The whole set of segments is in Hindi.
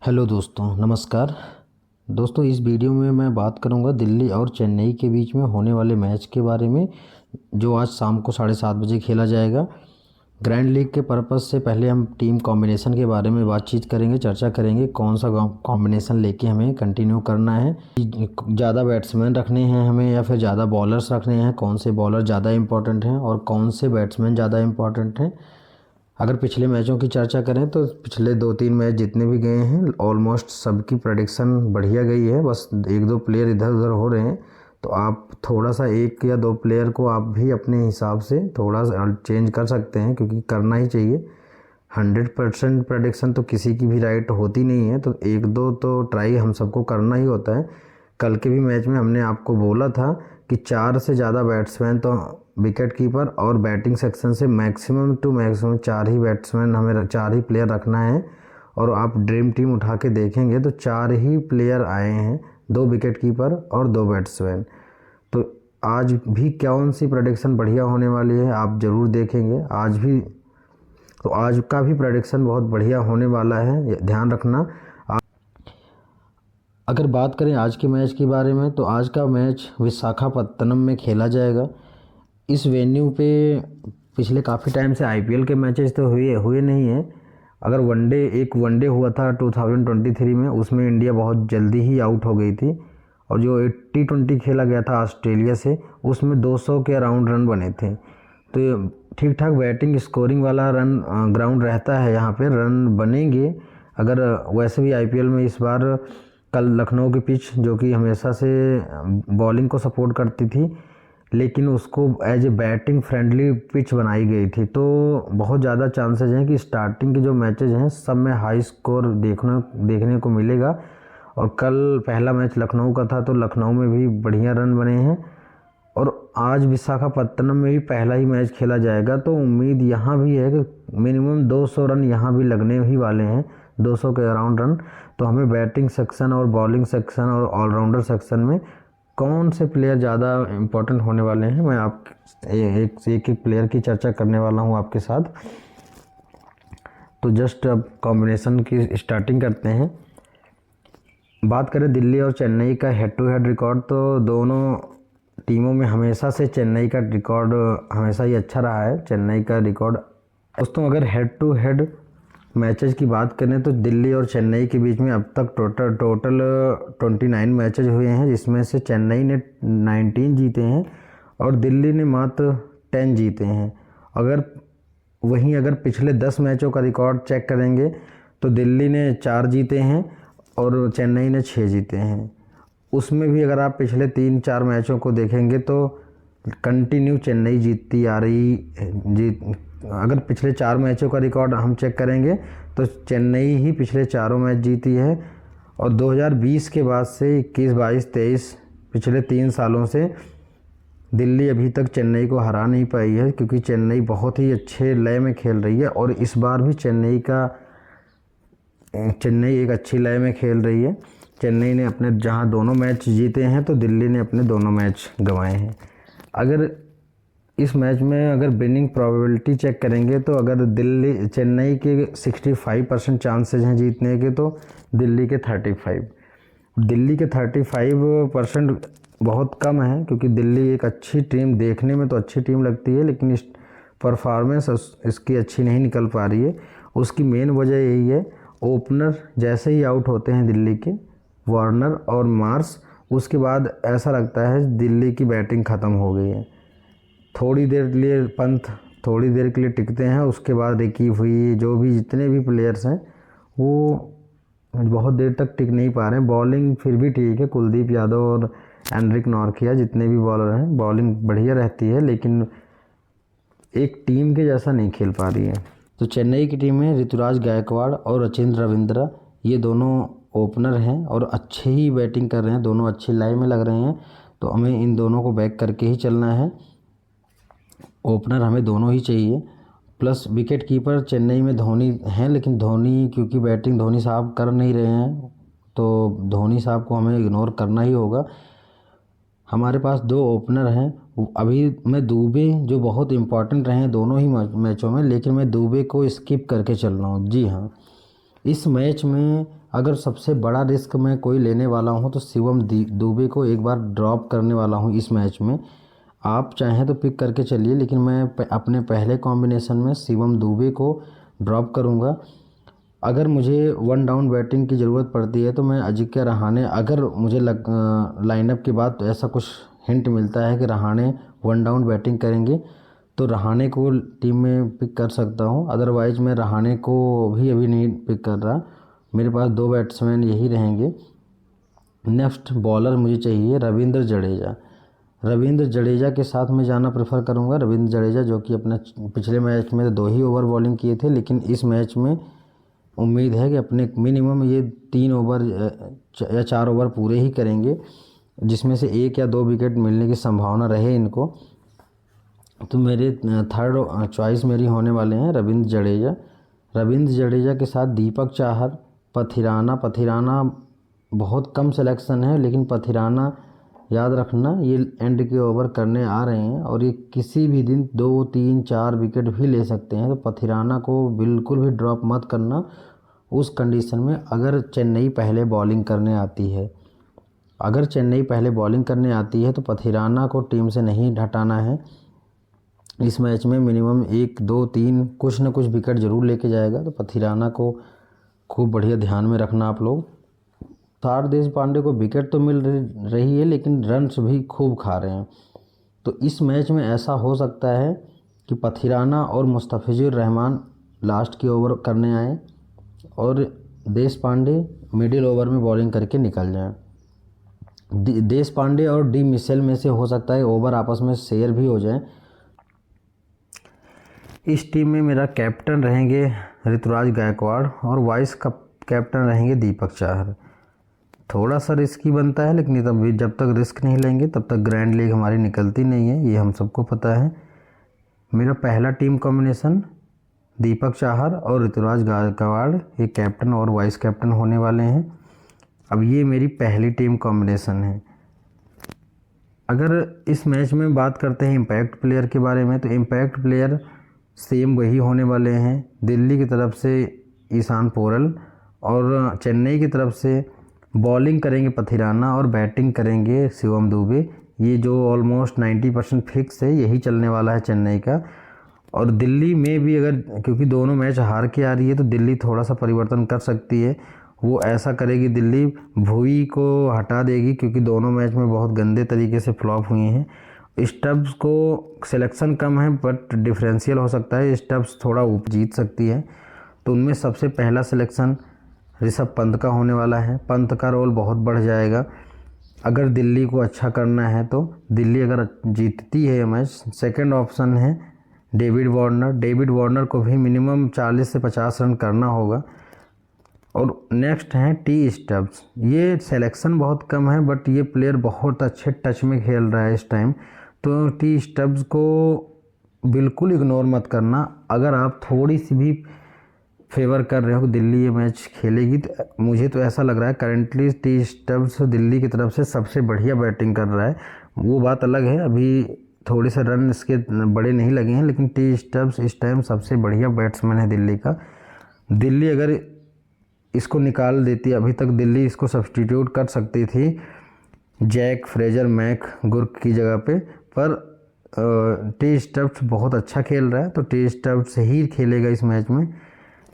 हेलो दोस्तों, नमस्कार। दोस्तों, इस वीडियो में मैं बात करूंगा दिल्ली और चेन्नई के बीच में होने वाले मैच के बारे में, जो आज शाम को 7:30 बजे खेला जाएगा। ग्रैंड लीग के पर्पज़ से पहले हम टीम कॉम्बिनेशन के बारे में बातचीत करेंगे, चर्चा करेंगे कौन सा कॉम्बिनेशन लेके हमें कंटिन्यू करना है। ज़्यादा बैट्समैन रखने हैं हमें या फिर ज़्यादा बॉलर्स रखने हैं, कौन से बॉलर ज़्यादा इंपॉर्टेंट हैं और कौन से बैट्समैन ज़्यादा इंपॉर्टेंट हैं। अगर पिछले मैचों की चर्चा करें तो पिछले 2-3 मैच जितने भी गए हैं ऑलमोस्ट सबकी प्रेडिक्शन बढ़िया गई है। बस एक दो प्लेयर इधर उधर हो रहे हैं, तो आप थोड़ा सा एक या दो प्लेयर को आप भी अपने हिसाब से थोड़ा चेंज कर सकते हैं, क्योंकि करना ही चाहिए। 100% प्रेडिक्शन तो किसी की भी राइट होती नहीं है, तो एक दो तो ट्राई हम सबको करना ही होता है। कल के भी मैच में हमने आपको बोला था कि 4 से ज़्यादा बैट्समैन तो विकेट कीपर और बैटिंग सेक्शन से मैक्सिमम टू मैक्सिमम 4 ही बैट्समैन, हमें 4 ही प्लेयर रखना है। और आप ड्रीम टीम उठा के देखेंगे तो 4 ही प्लेयर आए हैं, 2 विकेट कीपर और 2 बैट्समैन। तो आज भी कौन सी प्रेडिक्शन बढ़िया होने वाली है आप ज़रूर देखेंगे। आज का भी प्रेडिक्शन बहुत बढ़िया होने वाला है, ध्यान रखना। अगर बात करें आज के मैच के बारे में, तो आज का मैच विशाखापत्तनम में खेला जाएगा। इस वेन्यू पे पिछले काफ़ी टाइम से आईपीएल के मैचेस तो हुए नहीं हैं। अगर एक वनडे हुआ था 2023 में, उसमें इंडिया बहुत जल्दी ही आउट हो गई थी। और जो T20 खेला गया था ऑस्ट्रेलिया से, उसमें 200 के अराउंड रन बने थे। तो ठीक ठाक बैटिंग स्कोरिंग वाला रन ग्राउंड रहता है, यहाँ पे रन बनेंगे। अगर वैसे भी आईपीएल में इस बार कल लखनऊ की पिच, जो कि हमेशा से बॉलिंग को सपोर्ट करती थी, लेकिन उसको as a batting friendly pitch बनाई गई थी। तो बहुत ज़्यादा चांसेस हैं कि स्टार्टिंग के जो मैचेज हैं सब में हाई स्कोर देखने को मिलेगा। और कल पहला मैच लखनऊ का था, तो लखनऊ में भी बढ़िया रन बने हैं। और आज विशाखापत्तनम में भी पहला ही मैच खेला जाएगा, तो उम्मीद यहाँ भी है कि मिनिमम 200 रन यहाँ भी लगने ही वाले हैं, 200 के अराउंड रन। तो हमें बैटिंग सेक्शन और बॉलिंग सेक्शन और ऑलराउंडर सेक्शन में कौन से प्लेयर ज़्यादा इम्पोर्टेंट होने वाले हैं, मैं एक प्लेयर की चर्चा करने वाला हूं आपके साथ। तो जस्ट अब कॉम्बिनेशन की स्टार्टिंग करते हैं। बात करें दिल्ली और चेन्नई का हेड टू हेड रिकॉर्ड, तो दोनों टीमों में हमेशा से चेन्नई का रिकॉर्ड हमेशा ही अच्छा रहा है। चेन्नई का रिकॉर्ड दोस्तों, अगर हेड टू हेड मैचेस की बात करें तो दिल्ली और चेन्नई के बीच में अब तक टोटल 29 मैचेस हुए हैं, जिसमें से चेन्नई ने 19 जीते हैं और दिल्ली ने मात्र 10 जीते हैं। अगर पिछले 10 मैचों का रिकॉर्ड चेक करेंगे तो दिल्ली ने 4 जीते हैं और चेन्नई ने 6 जीते हैं। उसमें भी अगर आप पिछले 3-4 मैचों को देखेंगे तो कंटिन्यू चेन्नई जीतती आ रही। अगर पिछले 4 मैचों का रिकॉर्ड हम चेक करेंगे तो चेन्नई ही पिछले चारों मैच जीती है। और 2020 के बाद से 21, 22, 23 पिछले 3 सालों से दिल्ली अभी तक चेन्नई को हरा नहीं पाई है, क्योंकि चेन्नई बहुत ही अच्छे लय में खेल रही है। और इस बार भी चेन्नई एक अच्छी लय में खेल रही है। चेन्नई ने अपने जहां दोनों मैच जीते हैं, तो दिल्ली ने अपने दोनों मैच गंवाए हैं। अगर इस मैच में अगर विनिंग प्रोबेबिलिटी चेक करेंगे तो अगर चेन्नई के 65% चांसेस हैं जीतने के, तो दिल्ली के 35% बहुत कम है, क्योंकि दिल्ली एक अच्छी टीम, देखने में तो अच्छी टीम लगती है, लेकिन इस परफॉर्मेंस इसकी अच्छी नहीं निकल पा रही है। उसकी मेन वजह यही है, ओपनर जैसे ही आउट होते हैं दिल्ली के, वार्नर और मार्श, उसके बाद ऐसा लगता है दिल्ली की बैटिंग ख़त्म हो गई है। थोड़ी देर के लिए टिकते हैं, उसके बाद रिकी हुई, जो भी जितने भी प्लेयर्स हैं वो बहुत देर तक टिक नहीं पा रहे हैं। बॉलिंग फिर भी ठीक है, कुलदीप यादव और एनरिक नॉर्किया जितने भी बॉलर हैं, बॉलिंग बढ़िया रहती है, लेकिन एक टीम के जैसा नहीं खेल पा रही है। तो चेन्नई की टीम में ऋतुराज गायकवाड़ और रचिंद्र रविंद्र, ये दोनों ओपनर हैं और अच्छे ही बैटिंग कर रहे हैं, दोनों अच्छी लाइन में लग रहे हैं। तो हमें इन दोनों को बैक करके ही चलना है। ओपनर हमें दोनों ही चाहिए, प्लस विकेट कीपर चेन्नई में धोनी हैं, लेकिन धोनी क्योंकि बैटिंग धोनी साहब कर नहीं रहे हैं, तो धोनी साहब को हमें इग्नोर करना ही होगा। हमारे पास 2 ओपनर हैं। अभी मैं दुबे, जो बहुत इंपॉर्टेंट रहे हैं दोनों ही मैचों में, लेकिन मैं दुबे को स्किप करके चल रहा हूँ। जी हाँ, इस मैच में अगर सबसे बड़ा रिस्क मैं कोई लेने वाला हूँ तो शिवम दुबे को एक बार ड्रॉप करने वाला हूँ इस मैच में। आप चाहें तो पिक करके चलिए, लेकिन मैं अपने पहले कॉम्बिनेशन में शिवम दुबे को ड्रॉप करूँगा। अगर मुझे वन डाउन बैटिंग की ज़रूरत पड़ती है तो मैं अजिंक्य रहाणे, अगर मुझे लाइनअप के बाद तो ऐसा कुछ हिंट मिलता है कि रहाणे वन डाउन बैटिंग करेंगे तो रहाणे को टीम में पिक कर सकता हूँ। अदरवाइज़ मैं रहाणे को भी अभी नहीं पिक कर रहा। मेरे पास 2 बैट्समैन यही रहेंगे। नेक्स्ट बॉलर मुझे चाहिए रविंद्र जडेजा। रविंद्र जडेजा के साथ मैं जाना प्रेफर करूंगा। रविंद्र जडेजा जो कि अपने पिछले मैच में 2 ही ओवर बॉलिंग किए थे, लेकिन इस मैच में उम्मीद है कि अपने मिनिमम ये 3 ओवर या 4 ओवर पूरे ही करेंगे, जिसमें से 1 या 2 विकेट मिलने की संभावना रहे इनको। तो मेरे थर्ड चॉइस मेरी होने वाले हैं रविंद्र जडेजा। रविंद्र जडेजा के साथ दीपक चाहर, पथिराना बहुत कम सिलेक्शन है, लेकिन पथिराना याद रखना ये एंड के ओवर करने आ रहे हैं और ये किसी भी दिन 2, 3, 4 विकेट भी ले सकते हैं। तो पथिराना को बिल्कुल भी ड्रॉप मत करना उस कंडीशन में अगर चेन्नई पहले बॉलिंग करने आती है। अगर चेन्नई पहले बॉलिंग करने आती है तो पथिराना को टीम से नहीं हटाना है। इस मैच में मिनिमम 1, 2, 3 कुछ न कुछ विकेट ज़रूर लेके जाएगा, तो पथिराना को खूब बढ़िया ध्यान में रखना आप लोग। हार्दिक देशपांडे को विकेट तो मिल रही है, लेकिन रन्स भी खूब खा रहे हैं। तो इस मैच में ऐसा हो सकता है कि पथिराना और मुस्तफिजुर रहमान लास्ट के ओवर करने आए और देशपांडे मिडिल ओवर में बॉलिंग करके निकल जाएं। देशपांडे और डी मिशेल में से हो सकता है ओवर आपस में शेयर भी हो जाएं। इस टीम में मेरा कैप्टन रहेंगे ऋतुराज गायकवाड़ और वाइस कैप्टन रहेंगे दीपक चाहर। थोड़ा सा रिस्की बनता है, लेकिन तब भी जब तक रिस्क नहीं लेंगे तब तक ग्रैंड लीग हमारी निकलती नहीं है, ये हम सबको पता है। मेरा पहला टीम कॉम्बिनेशन दीपक चाहर और ऋतुराज गायकवाड़ ये कैप्टन और वाइस कैप्टन होने वाले हैं। अब ये मेरी पहली टीम कॉम्बिनेशन है। अगर इस मैच में बात करते हैं इम्पैक्ट प्लेयर के बारे में, तो इम्पैक्ट प्लेयर सेम वही होने वाले हैं। दिल्ली की तरफ से ईशान पोरल और चेन्नई की तरफ से बॉलिंग करेंगे पथिराना और बैटिंग करेंगे शिवम दुबे। ये जो ऑलमोस्ट 90% फिक्स है, यही चलने वाला है चेन्नई का। और दिल्ली में भी अगर, क्योंकि दोनों मैच हार के आ रही है, तो दिल्ली थोड़ा सा परिवर्तन कर सकती है। वो ऐसा करेगी, दिल्ली भुई को हटा देगी, क्योंकि दोनों मैच में बहुत गंदे तरीके से फ्लॉप हुए हैं। स्टब्स को सिलेक्शन कम है बट डिफरेंशियल हो सकता है, स्टब्स थोड़ा ऊपर जीत सकती है। तो उनमें सबसे पहला सिलेक्शन ऋषभ पंत का होने वाला है। पंत का रोल बहुत बढ़ जाएगा अगर दिल्ली को अच्छा करना है। तो दिल्ली अगर जीतती है मैच, सेकंड ऑप्शन है डेविड वार्नर। डेविड वार्नर को भी मिनिमम 40 से 50 रन करना होगा। और नेक्स्ट हैं टी स्टब्स। ये सिलेक्शन बहुत कम है बट ये प्लेयर बहुत अच्छे टच में खेल रहा है इस टाइम, तो टी स्टब्स को बिल्कुल इग्नोर मत करना। अगर आप थोड़ी सी भी फेवर कर रहे हो कि दिल्ली ये मैच खेलेगी, तो मुझे तो ऐसा लग रहा है करेंटली टी स्टब्स दिल्ली की तरफ से सबसे बढ़िया बैटिंग कर रहा है। वो बात अलग है, अभी थोड़े से रन इसके बड़े नहीं लगे हैं, लेकिन टी स्टब्स इस टाइम सबसे बढ़िया बैट्समैन है दिल्ली का। दिल्ली अगर इसको निकाल देती, अभी तक दिल्ली इसको सब्सटीट्यूट कर सकती थी जैक, फ्रेजर, मैक गुर्क की जगह पे, पर टी स्टब्स बहुत अच्छा खेल रहा है, तो टी स्टब्स ही खेलेगा इस मैच में।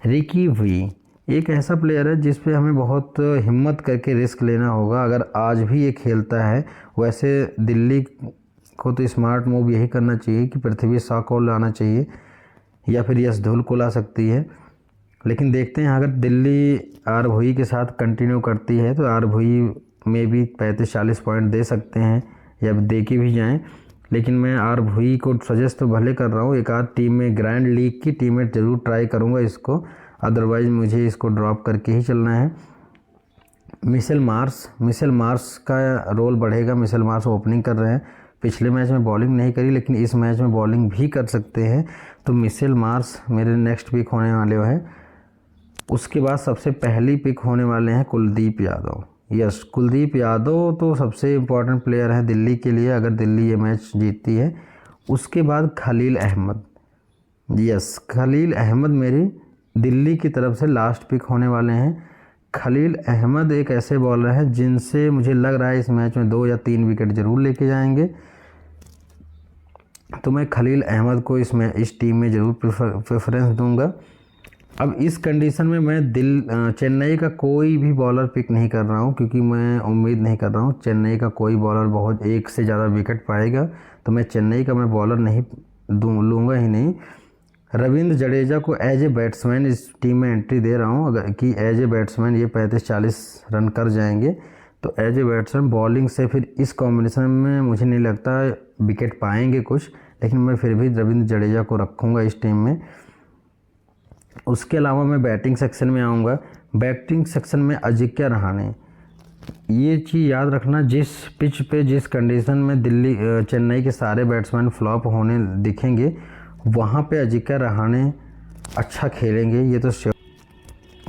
रिकी वी एक ऐसा प्लेयर है जिस पे हमें बहुत हिम्मत करके रिस्क लेना होगा। अगर आज भी ये खेलता है, वैसे दिल्ली को तो स्मार्ट मूव यही करना चाहिए कि पृथ्वी शॉ को लाना चाहिए या फिर यश धुल को ला सकती है। लेकिन देखते हैं, अगर दिल्ली आर भुई के साथ कंटिन्यू करती है तो आर भुई में भी 35-40 पॉइंट दे सकते हैं या दे के भी जाएँ। लेकिन मैं आर भुई को सजेस्ट तो भले कर रहा हूँ, एक आध टीम में ग्रैंड लीग की टीम में ज़रूर ट्राई करूँगा इसको, अदरवाइज़ मुझे इसको ड्रॉप करके ही चलना है। मिशेल मार्श का रोल बढ़ेगा। मिशेल मार्श ओपनिंग कर रहे हैं, पिछले मैच में बॉलिंग नहीं करी, लेकिन इस मैच में बॉलिंग भी कर सकते हैं, तो मिशेल मार्श मेरे नेक्स्ट पिक होने वाले हैं। उसके बाद सबसे पहली पिक होने वाले हैं कुलदीप यादव। यस, कुलदीप यादव तो सबसे इम्पोर्टेंट प्लेयर है दिल्ली के लिए अगर दिल्ली ये मैच जीतती है। उसके बाद खलील अहमद। यस, खलील अहमद मेरी दिल्ली की तरफ से लास्ट पिक होने वाले हैं। खलील अहमद एक ऐसे बॉलर हैं जिनसे मुझे लग रहा है इस मैच में 2 या 3 विकेट ज़रूर लेके जाएंगे। तो मैं खलील अहमद को इस टीम में ज़रूर प्रेफरेंस दूंगा। अब इस कंडीशन में मैं चेन्नई का कोई भी बॉलर पिक नहीं कर रहा हूं, क्योंकि मैं उम्मीद नहीं कर रहा हूं चेन्नई का कोई बॉलर बहुत एक से ज़्यादा विकेट पाएगा। तो मैं चेन्नई का बॉलर नहीं लूँगा ही नहीं। रविंद्र जडेजा को एज ए बैट्समैन इस टीम में एंट्री दे रहा हूं, अगर कि एज ए बैट्समैन ये 35-40 रन कर जाएंगे। तो एज ए बैट्समैन बॉलिंग से फिर इस कॉम्बिनेशन में मुझे नहीं लगता विकेट पाएंगे कुछ, लेकिन मैं फिर भी रविंद्र जडेजा को रखूँगा इस टीम में। उसके अलावा मैं बैटिंग सेक्शन में आऊँगा। बैटिंग सेक्शन में अजिंक्य रहाणे, ये चीज़ याद रखना, जिस पिच पे जिस कंडीशन में चेन्नई के सारे बैट्समैन फ्लॉप होने दिखेंगे, वहाँ पे अजिंक्य रहाणे अच्छा खेलेंगे, ये तो श्योर।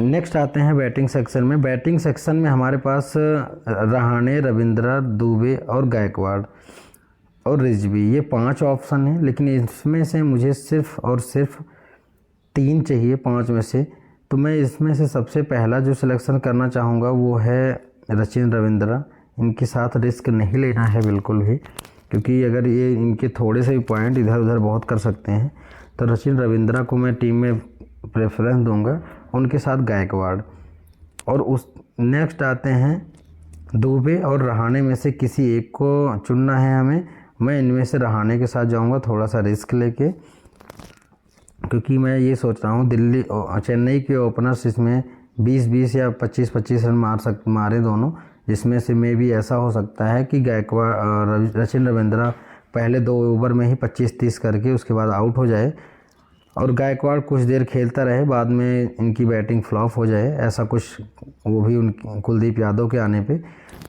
नेक्स्ट आते हैं बैटिंग सेक्शन में। बैटिंग सेक्शन में हमारे पास रहाणे, रविंद्रा, दुबे और गायकवाड़ और रिजवी, ये 5 ऑप्शन हैं, लेकिन इसमें से मुझे सिर्फ और सिर्फ 3 चाहिए 5 में से। तो मैं इसमें से सबसे पहला जो सिलेक्शन करना चाहूँगा वो है रचिन रविंद्रा। इनके साथ रिस्क नहीं लेना है बिल्कुल भी, क्योंकि अगर ये इनके थोड़े से भी पॉइंट इधर उधर बहुत कर सकते हैं। तो रचिन रविंद्रा को मैं टीम में प्रेफरेंस दूंगा, उनके साथ गायकवाड़। और उस नेक्स्ट आते हैं दुबे और रहाणे में से किसी एक को चुनना है हमें। मैं इनमें से रहाणे के साथ जाऊंगा थोड़ा सा रिस्क लेके, क्योंकि मैं ये सोच रहा हूँ चेन्नई के ओपनर्स इसमें 20-20 या 25-25 रन मारे दोनों, जिसमें से मे भी ऐसा हो सकता है कि गायकवाड़ रचिन रविंद्रा पहले 2 ओवर में ही 25-30 करके उसके बाद आउट हो जाए, और गायकवाड़ कुछ देर खेलता रहे, बाद में इनकी बैटिंग फ्लॉप हो जाए, ऐसा कुछ, वो भी कुलदीप यादव के आने पे।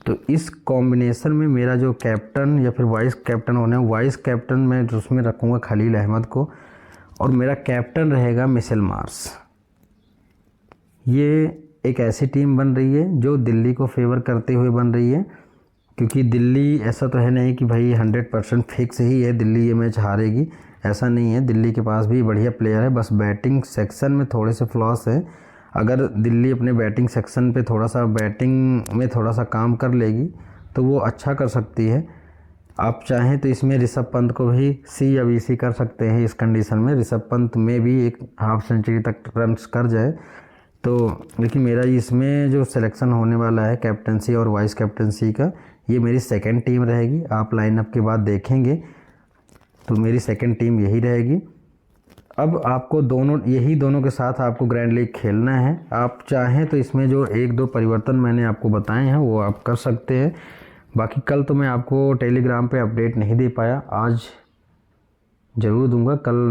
तो इस कॉम्बिनेशन में मेरा जो कैप्टन या फिर वाइस कैप्टन होने, वाइस कैप्टन मैं उसमें रखूँगा खलील अहमद को, और मेरा कैप्टन रहेगा मिचेल मार्श। ये एक ऐसी टीम बन रही है जो दिल्ली को फेवर करते हुए बन रही है, क्योंकि दिल्ली ऐसा तो है नहीं कि भाई 100% फिक्स ही है दिल्ली ये मैच हारेगी, ऐसा नहीं है। दिल्ली के पास भी बढ़िया प्लेयर है, बस बैटिंग सेक्शन में थोड़े से फ्लॉस हैं। अगर दिल्ली अपने बैटिंग सेक्शन पे बैटिंग में थोड़ा सा काम कर लेगी तो वो अच्छा कर सकती है। आप चाहें तो इसमें ऋषभ पंत को भी सी या वीसी कर सकते हैं। इस कंडीशन में ऋषभ पंत में भी एक हाफ सेंचुरी तक रन्स कर जाए तो, लेकिन मेरा इसमें जो सिलेक्शन होने वाला है कैप्टनसी और वाइस कैप्टनसी का, ये मेरी सेकंड टीम रहेगी। आप लाइनअप के बाद देखेंगे तो मेरी सेकंड टीम यही रहेगी। अब आपको यही दोनों के साथ आपको ग्रैंड लीग खेलना है। आप चाहें तो इसमें जो 1-2 परिवर्तन मैंने आपको बताए हैं वो आप कर सकते हैं। बाकी कल तो मैं आपको टेलीग्राम पे अपडेट नहीं दे पाया, आज ज़रूर दूंगा कल।